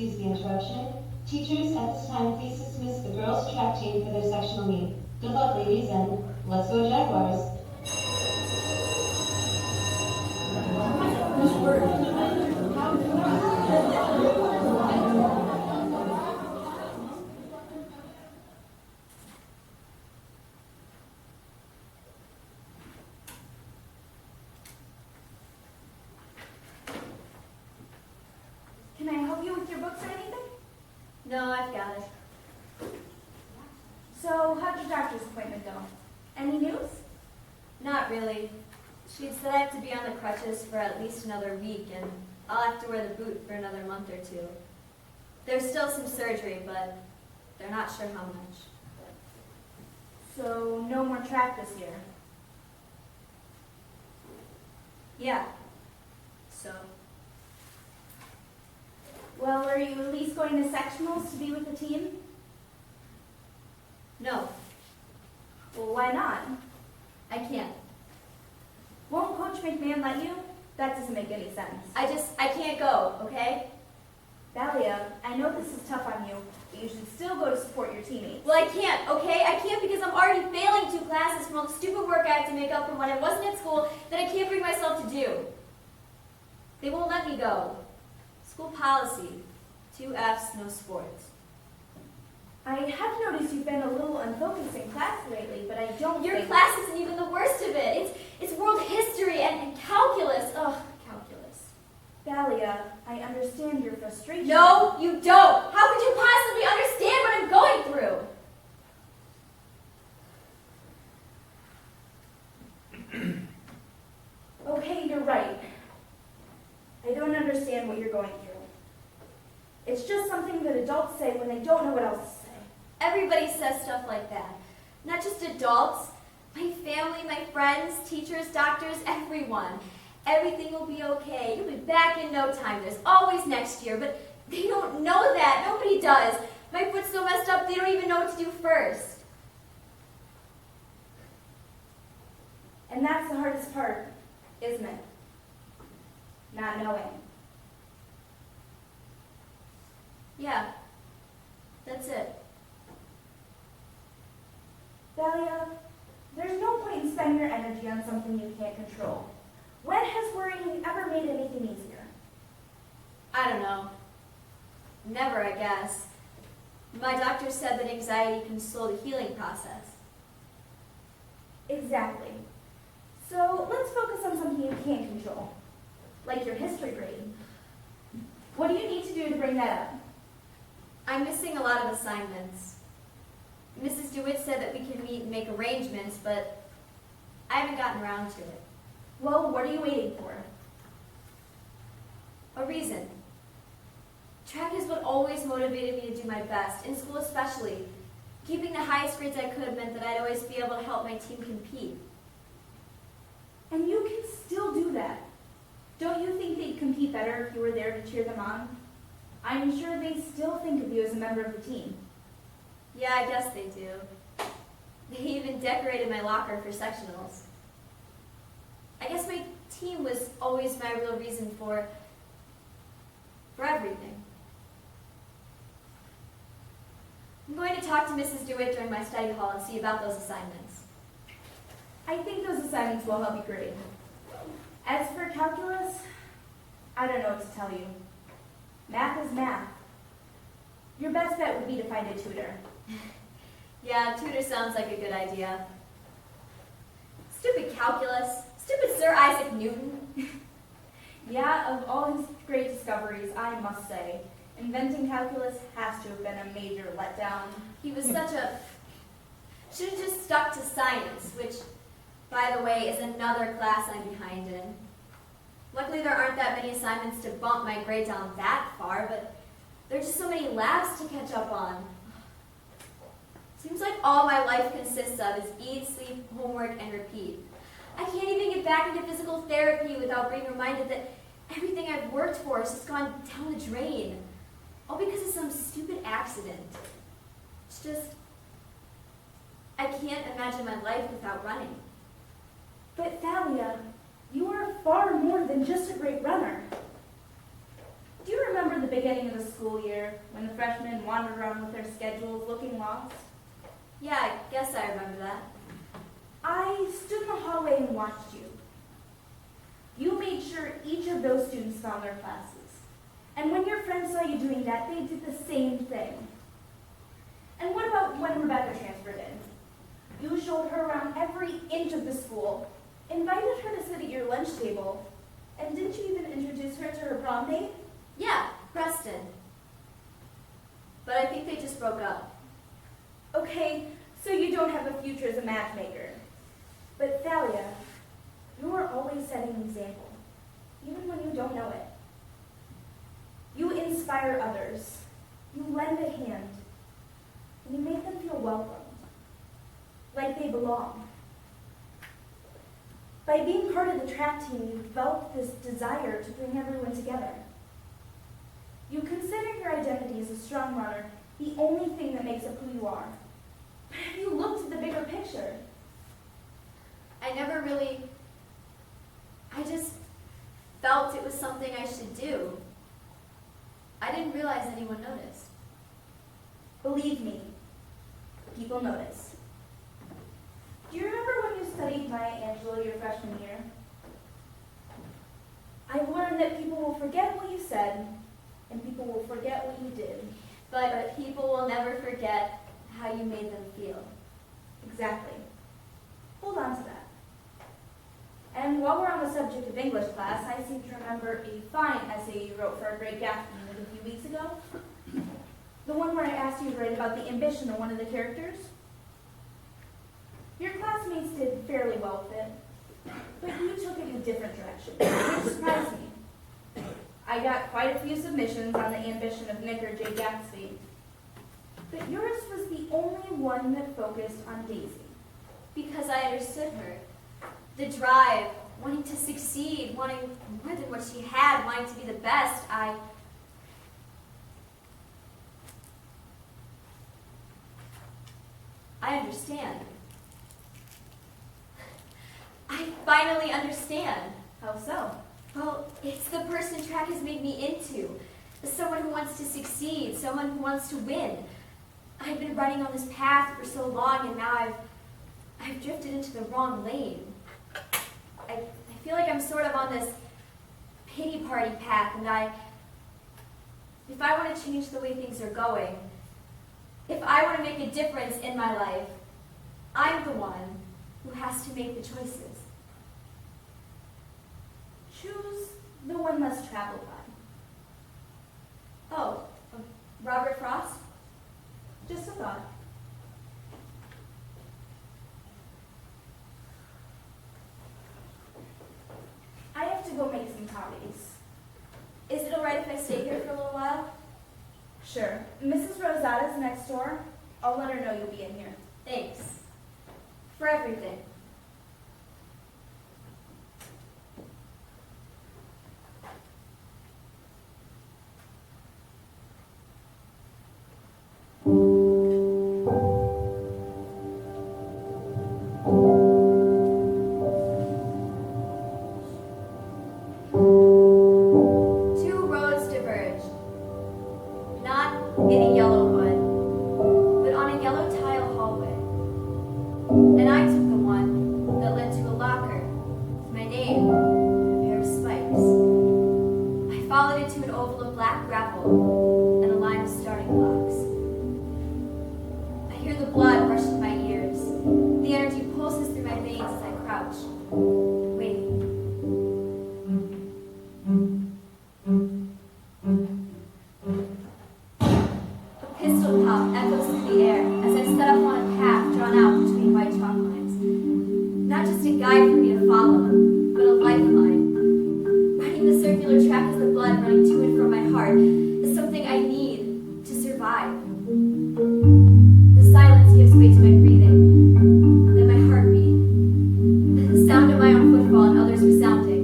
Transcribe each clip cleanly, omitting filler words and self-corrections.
excuse the interruption. Teachers, at this time, please dismiss the girls' track team for their sectional meet. Good luck, ladies, and let's go Jaguars. Can I help you with your books or anything? No, I've got it. So, how'd your doctor's appointment go? Any news? Not really. She'd said I have to be on the crutches for at least another week, and I'll have to wear the boot for another month or two. There's still some surgery, but they're not sure how much. So, no more track this year. Yeah. So, Well, are you at least going to sectionals to be with the team? no, Well, why not? I can't. Won't Coach McMahon let you? That doesn't make any sense. I can't go, okay? Dahlia, I know this is tough on you, but you should still go to support your teammates. Well, I can't, okay? I can't because I'm already failing 2 classes from all the stupid work I have to make up from when I wasn't at school that I can't bring myself to do. They won't let me go. School policy, 2 Fs, no sports. I have noticed you've been a little unfocused in class lately, but I don't Your think... class isn't even the worst of it. It's world history and calculus. Ugh, calculus. Dahlia, I understand your frustration. No, you don't. How could you possibly understand what I'm going through? Okay, you're right. I don't understand what you're going through. It's just something that adults say when they don't know what else to say. Everybody says stuff like that. Not just adults. My family, my friends, teachers, doctors, everyone. Everything will be okay. You'll be back in no time. There's always next year. But they don't know that. Nobody does. My foot's so messed up, they don't even know what to do first. And that's the hardest part, isn't it? Not knowing. Yeah, that's it. Dahlia, there's no point in spending your energy on something you can't control. When has worrying ever made anything easier? I don't know. Never, I guess. My doctor said that anxiety can slow the healing process. Exactly. So let's focus on something you can't control, like your history grade. What do you need to do to bring that up? I'm missing a lot of assignments. Mrs. DeWitt said that we can meet and make arrangements, but I haven't gotten around to it. Well, what are you waiting for? A reason. Track is what always motivated me to do my best, in school especially. Keeping the highest grades I could meant that I'd always be able to help my team compete. And you can still do that. Don't you think they'd compete better if you were there to cheer them on? I'm sure they still think of you as a member of the team. Yeah, I guess they do. They even decorated my locker for sectionals. I guess my team was always my real reason for everything. I'm going to talk to Mrs. DeWitt during my study hall and see about those assignments. I think those assignments will help you grade. As for calculus, I don't know what to tell you. Math is math. Your best bet would be to find a tutor. Yeah, tutor sounds like a good idea. Stupid calculus. Stupid Sir Isaac Newton. Yeah, of all his great discoveries, I must say, inventing calculus has to have been a major letdown. He was such a... Should have just stuck to science, which, by the way, is another class I'm behind in. Luckily, there aren't that many assignments to bump my grade down that far, but there are just so many labs to catch up on. Seems like all my life consists of is eat, sleep, homework, and repeat. I can't even get back into physical therapy without being reminded that everything I've worked for has just gone down the drain. All because of some stupid accident. It's just... I can't imagine my life without running. But Thalia, you are far more than just a great runner. Do you remember the beginning of the school year year when the freshmen wandered around with their schedules looking lost? Yeah, I guess I remember that. I stood in the hallway and watched you. You made sure each of those students found their classes. And when your friends saw you doing that, they did the same thing. And what about when Rebecca transferred in? You showed her around every inch of the school, invited her to sit at your lunch table, and didn't you even introduce her to her prom date? Yeah, Preston. But I think they just broke up. Okay, so you don't have a future as a matchmaker. But Thalia, you are always setting an example, even when you don't know it. You inspire others. You lend a hand. And you make them feel welcomed, like they belong. By being part of the track team, you develop this desire to bring everyone together. You consider your identity as a strong runner the only thing that makes up who you are. But have you looked at the bigger picture? I just felt it was something I should do. I didn't realize anyone noticed. Believe me, people notice. Do you remember when you studied Maya Angelou your freshman year? I've learned that people will forget what you said, and people will forget what you did. But people will never forget how you made them feel. Exactly. Hold on to that. And while we're on the subject of English class, I seem to remember a fine essay you wrote for our Great Gatsby unit a few weeks ago. The one where I asked you to write about the ambition of one of the characters. Your classmates did fairly well with it, but you took it in a different direction, which surprised me. I got quite a few submissions on the ambition of Nick or Jay Gatsby, but yours was the only one that focused on Daisy. Because I understood her. The drive, wanting to succeed, wanting more than what she had, wanting to be the best. I understand. I finally understand. How so? Well, it's the person track has made me into. Someone who wants to succeed, someone who wants to win. I've been running on this path for so long, and now I've drifted into the wrong lane. I feel like I'm sort of on this pity party path, and if I want to change the way things are going, if I want to make a difference in my life, I'm the one who has to make the choices. Choose the one less traveled by. Oh, Robert Frost? Just a thought. I have to go make some copies. Is it all right if I stay here for a little while? Sure. Mrs. Rosada's next door. I'll let her know you'll be in here. Thanks. For everything. Two roads diverged, not in a yellow one, but on a yellow tile hallway. And I took the one that led to a locker with my name and a pair of spikes. I followed it to an oval of black gravel and a line of starting blocks. I hear the blood rush to my ears. The energy pulses through my veins as I crouch, waiting. A pistol pop echoes through the air as I set off on a path drawn out between white chalk lines. Not just a guide for me to follow, but a lifeline. Riding the circular track as the blood running to and from my heart is something I need to survive. The silence gives way to my breathing, then my heartbeat, then the sound of my own footfall and others resounding.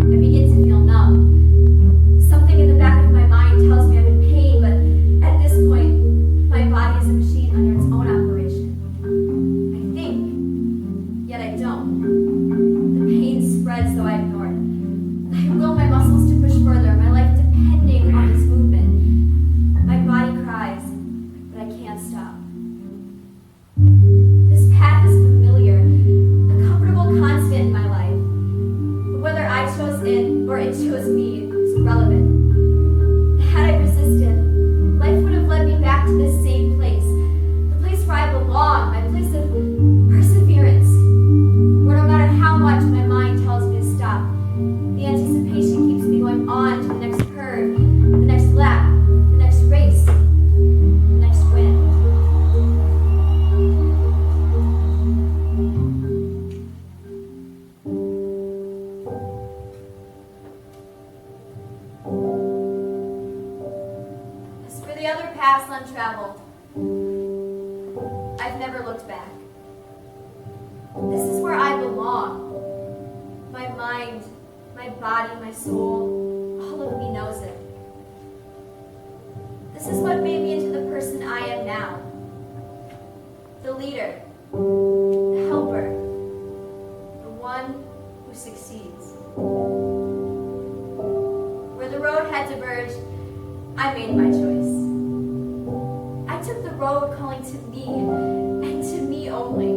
I begin to feel numb. Something in the back of my mind tells me I'm in pain, but at this point, my body is a machine under its own operation. I think, yet I don't. The pain spreads, though I ignore it. I will my muscles to push further, my life depending on this movement. can't stop. This path is familiar, a comfortable constant in my life. But whether I chose it or it chose me is irrelevant. Had I resisted, life would have led me back to this same place, the place where I belong, my place of perseverance, where no matter how much my mind tells me to stop, the anticipation keeps me going on to the next curve, the next lap, the next race, the next win. As for the other paths untraveled, I've never looked back. This is where I belong. My mind, my body, my soul, all of me knows it. This is what made me into the person I am now. The leader, the helper, the one who succeeds. Where the road had diverged, I made my choice. I took the road calling to me, and to me only.